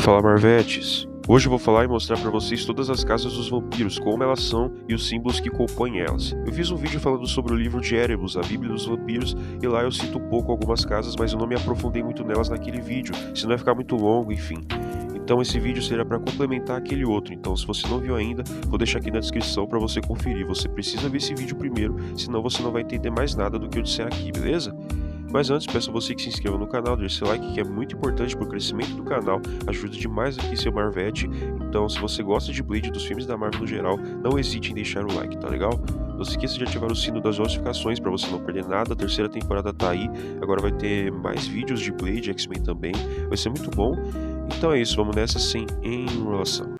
Fala Marvetes! Hoje eu vou falar e mostrar pra vocês todas as casas dos vampiros, como elas são e os símbolos que compõem elas. Eu fiz um vídeo falando sobre o livro de Erebus, a Bíblia dos Vampiros, e lá eu cito um pouco algumas casas, mas eu não me aprofundei muito nelas naquele vídeo, senão vai ficar muito longo, enfim. Então esse vídeo será para complementar aquele outro, então se você não viu ainda, vou deixar aqui na descrição para você conferir. Você precisa ver esse vídeo primeiro, senão você não vai entender mais nada do que eu disser aqui, beleza? Mas antes, peço a você que se inscreva no canal, deixe seu like, que é muito importante para o crescimento do canal, ajuda demais aqui seu Marvete. Então, se você gosta de Blade, dos filmes da Marvel no geral, não hesite em deixar o like, tá legal? Não se esqueça de ativar o sino das notificações para você não perder nada. A terceira temporada tá aí, agora vai ter mais vídeos de Blade, X-Men também, vai ser muito bom. Então é isso, vamos nessa sem enrolação.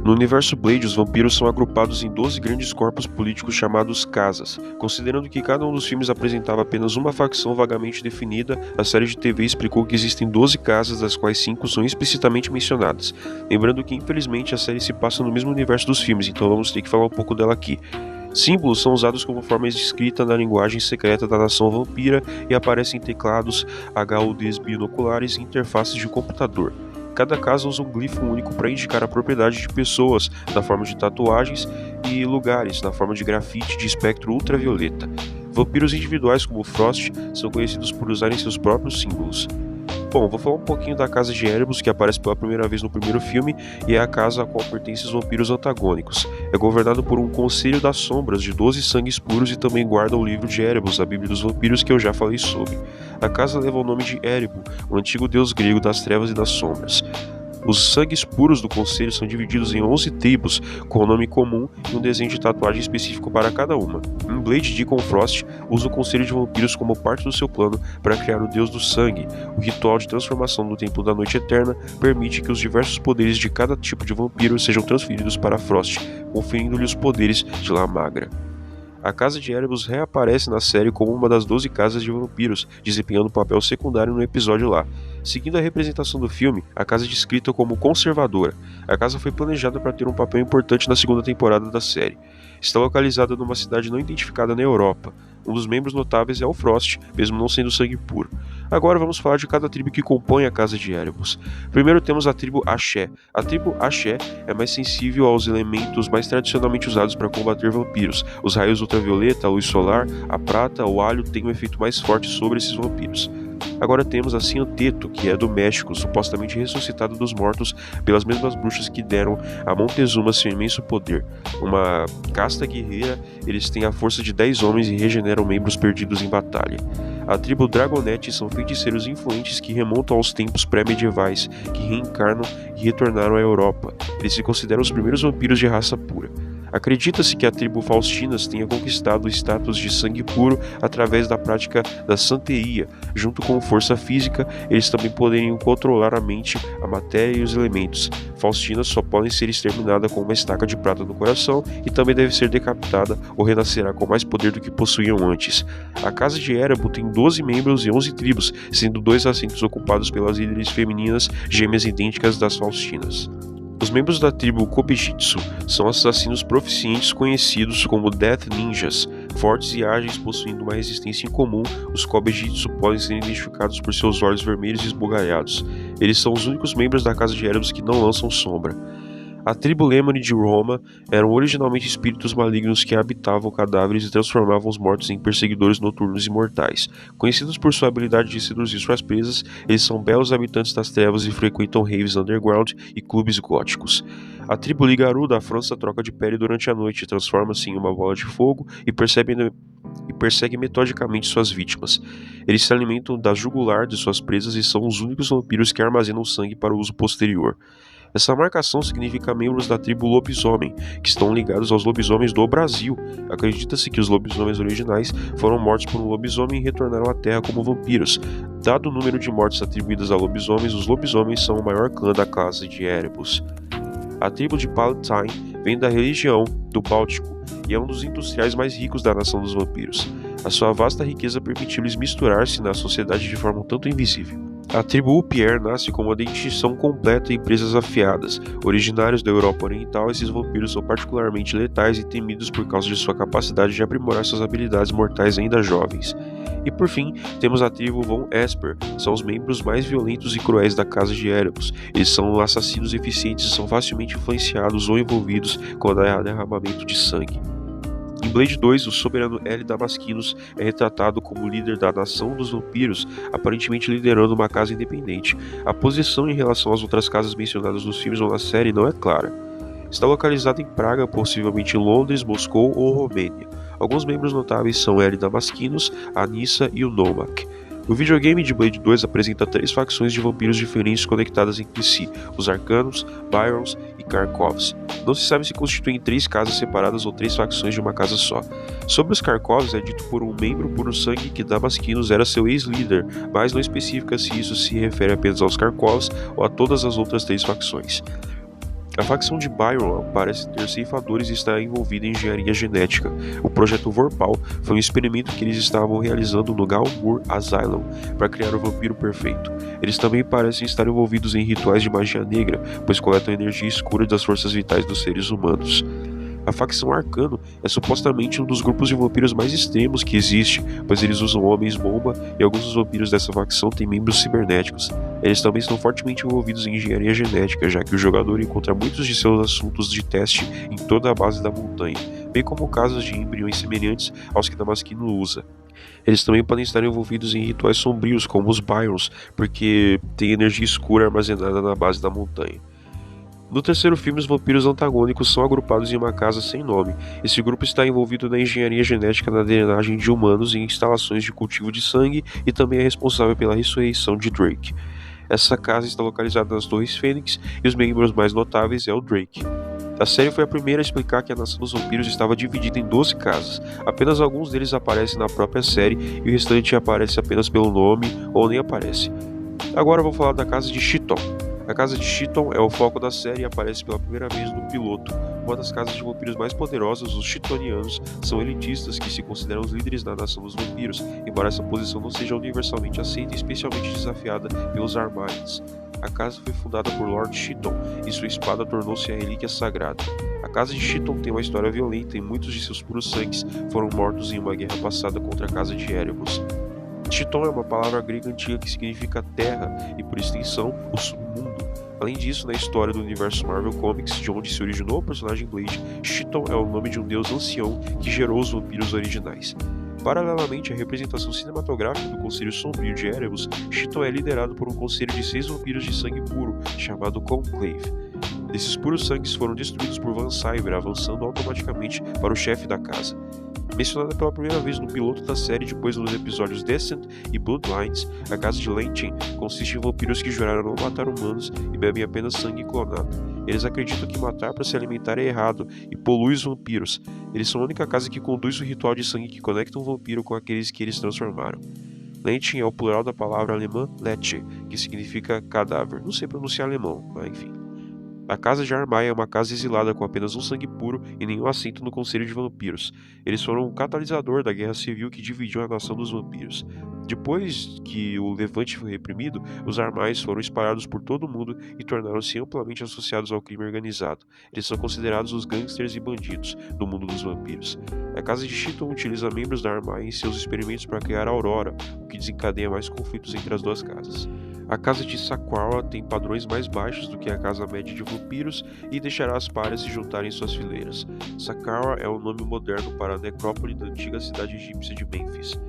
No universo Blade, os vampiros são agrupados em 12 grandes corpos políticos chamados casas. Considerando que cada um dos filmes apresentava apenas uma facção vagamente definida, a série de TV explicou que existem 12 casas, das quais 5 são explicitamente mencionadas. Lembrando que, infelizmente, a série se passa no mesmo universo dos filmes, então vamos ter que falar um pouco dela aqui. Símbolos são usados como forma de escrita na linguagem secreta da nação vampira e aparecem em teclados, HUDs binoculares e interfaces de computador. Cada casa usa um glifo único para indicar a propriedade de pessoas, na forma de tatuagens, e lugares, na forma de grafite de espectro ultravioleta. Vampiros individuais como Frost são conhecidos por usarem seus próprios símbolos. Bom, vou falar um pouquinho da casa de Erebus, que aparece pela primeira vez no primeiro filme, e é a casa a qual pertencem os vampiros antagônicos. É governado por um Conselho das Sombras de 12 sangues puros e também guarda o livro de Erebus, a Bíblia dos Vampiros, que eu já falei sobre. A casa leva o nome de Erebu, o antigo deus grego das trevas e das sombras. Os sangues puros do conselho são divididos em 11 tribos, com o nome comum e um desenho de tatuagem específico para cada uma. Em Blade, Deacon Frost usa o conselho de vampiros como parte do seu plano para criar o deus do sangue. O ritual de transformação do Templo da Noite Eterna permite que os diversos poderes de cada tipo de vampiro sejam transferidos para Frost, conferindo-lhe os poderes de La Magra. A casa de Erebus reaparece na série como uma das 12 casas de vampiros, desempenhando um papel secundário no episódio lá. Seguindo a representação do filme, a casa é descrita como conservadora. A casa foi planejada para ter um papel importante na segunda temporada da série. Está localizada numa cidade não identificada na Europa. Um dos membros notáveis é o Frost, mesmo não sendo sangue puro. Agora vamos falar de cada tribo que compõe a casa de Erebus. Primeiro temos a tribo Axé. A tribo Axé é mais sensível aos elementos mais tradicionalmente usados para combater vampiros. Os raios ultravioleta, a luz solar, a prata, o alho têm um efeito mais forte sobre esses vampiros. Agora temos a Cianteto, que é do México, supostamente ressuscitado dos mortos pelas mesmas bruxas que deram a Montezuma seu imenso poder. Uma casta guerreira, eles têm a força de 10 homens e regeneram membros perdidos em batalha. A tribo Dragonete são feiticeiros influentes que remontam aos tempos pré-medievais, que reencarnam e retornaram à Europa. Eles se consideram os primeiros vampiros de raça pura. Acredita-se que a tribo Faustinas tenha conquistado o status de sangue puro através da prática da santeria. Junto com força física, eles também poderiam controlar a mente, a matéria e os elementos. Faustinas só podem ser exterminadas com uma estaca de prata no coração e também deve ser decapitada ou renascerá com mais poder do que possuíam antes. A casa de Erebu tem 12 membros e 11 tribos, sendo 2 assentos ocupados pelas líderes femininas gêmeas idênticas das Faustinas. Os membros da tribo Kobejitsu são assassinos proficientes conhecidos como Death Ninjas. Fortes e ágeis, possuindo uma resistência incomum, os Kobejitsu podem ser identificados por seus olhos vermelhos e esbugalhados. Eles são os únicos membros da casa de Erebus que não lançam sombra. A tribo Lemony de Roma eram originalmente espíritos malignos que habitavam cadáveres e transformavam os mortos em perseguidores noturnos e mortais. Conhecidos por sua habilidade de seduzir suas presas, eles são belos habitantes das trevas e frequentam raves underground e clubes góticos. A tribo Ligaru da França troca de pele durante a noite, transforma-se em uma bola de fogo e persegue metodicamente suas vítimas. Eles se alimentam da jugular de suas presas e são os únicos vampiros que armazenam sangue para o uso posterior. Essa marcação significa membros da tribo lobisomem, que estão ligados aos lobisomens do Brasil. Acredita-se que os lobisomens originais foram mortos por um lobisomem e retornaram à Terra como vampiros. Dado o número de mortes atribuídas a lobisomens, os lobisomens são o maior clã da classe de Erebus. A tribo de Palatine vem da religião do Báltico e é um dos industriais mais ricos da nação dos vampiros. A sua vasta riqueza permitiu-lhes misturar-se na sociedade de forma um tanto invisível. A tribo Upier nasce com uma dentição completa e presas afiadas. Originários da Europa Oriental, esses vampiros são particularmente letais e temidos por causa de sua capacidade de aprimorar suas habilidades mortais ainda jovens. E por fim, temos a tribo Von Esper, são os membros mais violentos e cruéis da casa de Erebus. Eles são assassinos eficientes e são facilmente influenciados ou envolvidos com o derramamento de sangue. Em Blade 2, o soberano L. Damasquinus é retratado como líder da nação dos vampiros, aparentemente liderando uma casa independente. A posição em relação às outras casas mencionadas nos filmes ou na série não é clara. Está localizado em Praga, possivelmente em Londres, Moscou ou Romênia. Alguns membros notáveis são L. Damasquinus, Anissa e o Nomak. O videogame de Blade 2 apresenta 3 facções de vampiros diferentes conectadas entre si, os Arcanos, Byrons e Karkovs. Não se sabe se constituem 3 casas separadas ou 3 facções de uma casa só. Sobre os Karkovs é dito por um membro puro-sangue que Damasquinus era seu ex-líder, mas não especifica se isso se refere apenas aos Karkovs ou a todas as outras 3 facções. A facção de Byron parece ter ceifadores e está envolvida em engenharia genética. O projeto Vorpal foi um experimento que eles estavam realizando no Galmur Asylum para criar o vampiro perfeito. Eles também parecem estar envolvidos em rituais de magia negra, pois coletam energia escura das forças vitais dos seres humanos. A facção Arcano é supostamente um dos grupos de vampiros mais extremos que existe, pois eles usam homens-bomba e alguns dos vampiros dessa facção têm membros cibernéticos. Eles também estão fortemente envolvidos em engenharia genética, já que o jogador encontra muitos de seus assuntos de teste em toda a base da montanha, bem como casos de embriões semelhantes aos que Damasquino usa. Eles também podem estar envolvidos em rituais sombrios, como os Byrons, porque tem energia escura armazenada na base da montanha. No terceiro filme, os vampiros antagônicos são agrupados em uma casa sem nome. Esse grupo está envolvido na engenharia genética na drenagem de humanos e instalações de cultivo de sangue e também é responsável pela ressurreição de Drake. Essa casa está localizada nas Torres Fênix e os membros mais notáveis é o Drake. A série foi a primeira a explicar que a nação dos vampiros estava dividida em 12 casas. Apenas alguns deles aparecem na própria série e o restante aparece apenas pelo nome ou nem aparece. Agora eu vou falar da casa de Chiton. A casa de Chiton é o foco da série e aparece pela primeira vez no piloto. Uma das casas de vampiros mais poderosas, os Chitonianos, são elitistas que se consideram os líderes da nação dos vampiros, embora essa posição não seja universalmente aceita e especialmente desafiada pelos Armines. A casa foi fundada por Lord Chiton e sua espada tornou-se a relíquia sagrada. A casa de Chiton tem uma história violenta e muitos de seus puros sangues foram mortos em uma guerra passada contra a casa de Erebus. Chiton é uma palavra grega antiga que significa terra e, por extensão, o submundo. Além disso, na história do universo Marvel Comics, de onde se originou o personagem Blade, Chiton é o nome de um deus ancião que gerou os vampiros originais. Paralelamente à representação cinematográfica do Conselho Sombrio de Erebus, Chiton é liderado por um conselho de 6 vampiros de sangue puro, chamado Conclave. Esses puros sangues foram destruídos por Van Cyber, avançando automaticamente para o chefe da casa. Mencionada pela primeira vez no piloto da série depois nos episódios Descent e Bloodlines, a casa de Lantern consiste em vampiros que juraram não matar humanos e bebem apenas sangue clonado. Eles acreditam que matar para se alimentar é errado e polui os vampiros. Eles são a única casa que conduz o ritual de sangue que conecta um vampiro com aqueles que eles transformaram. Lantern é o plural da palavra alemã Leche, que significa cadáver. Não sei pronunciar alemão, mas enfim. A casa de Armaia é uma casa exilada com apenas um sangue puro e nenhum assento no Conselho de Vampiros. Eles foram um catalisador da guerra civil que dividiu a nação dos vampiros. Depois que o levante foi reprimido, os Armais foram espalhados por todo o mundo e tornaram-se amplamente associados ao crime organizado. Eles são considerados os gangsters e bandidos do mundo dos vampiros. A casa de Chiton utiliza membros da Armaia em seus experimentos para criar a Aurora, o que desencadeia mais conflitos entre as duas casas. A casa de Sakura tem padrões mais baixos do que a casa média de vampiros e deixará as párias se juntarem em suas fileiras. Sakura é o nome moderno para a necrópole da antiga cidade egípcia de Mênfis.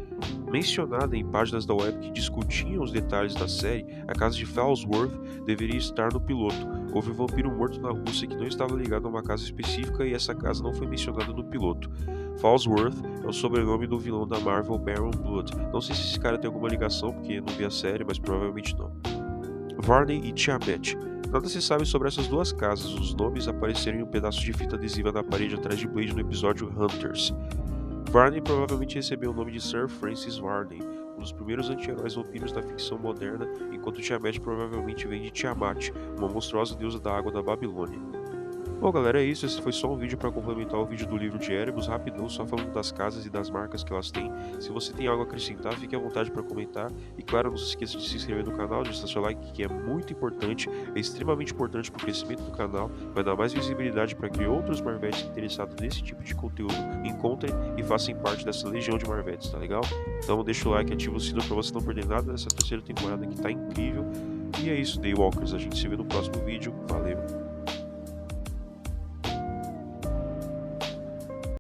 Mencionada em páginas da web que discutiam os detalhes da série, a casa de Fellsworth deveria estar no piloto. Houve um vampiro morto na Rússia que não estava ligado a uma casa específica e essa casa não foi mencionada no piloto. Fellsworth é o sobrenome do vilão da Marvel Baron Blood. Não sei se esse cara tem alguma ligação, porque não vi a série, mas provavelmente não. Varney e Tiamat. Nada se sabe sobre essas duas casas, os nomes apareceram em um pedaço de fita adesiva na parede atrás de Blade no episódio Hunters. Varney provavelmente recebeu o nome de Sir Francis Varney, um dos primeiros anti-heróis vampiros da ficção moderna, enquanto Tiamat provavelmente vem de Tiamat, uma monstruosa deusa da água da Babilônia. Bom, galera, é isso. Esse foi só um vídeo para complementar o vídeo do livro de Erebus, rapidão, só falando das casas e das marcas que elas têm. Se você tem algo a acrescentar, fique à vontade para comentar. E claro, não se esqueça de se inscrever no canal, de deixar seu like, que é muito importante, é extremamente importante para o crescimento do canal, vai dar mais visibilidade para que outros Marvetes interessados nesse tipo de conteúdo encontrem e façam parte dessa legião de Marvetes, tá legal? Então deixa o like, ativa o sino para você não perder nada dessa terceira temporada que tá incrível. E é isso, Daywalkers, a gente se vê no próximo vídeo. Valeu!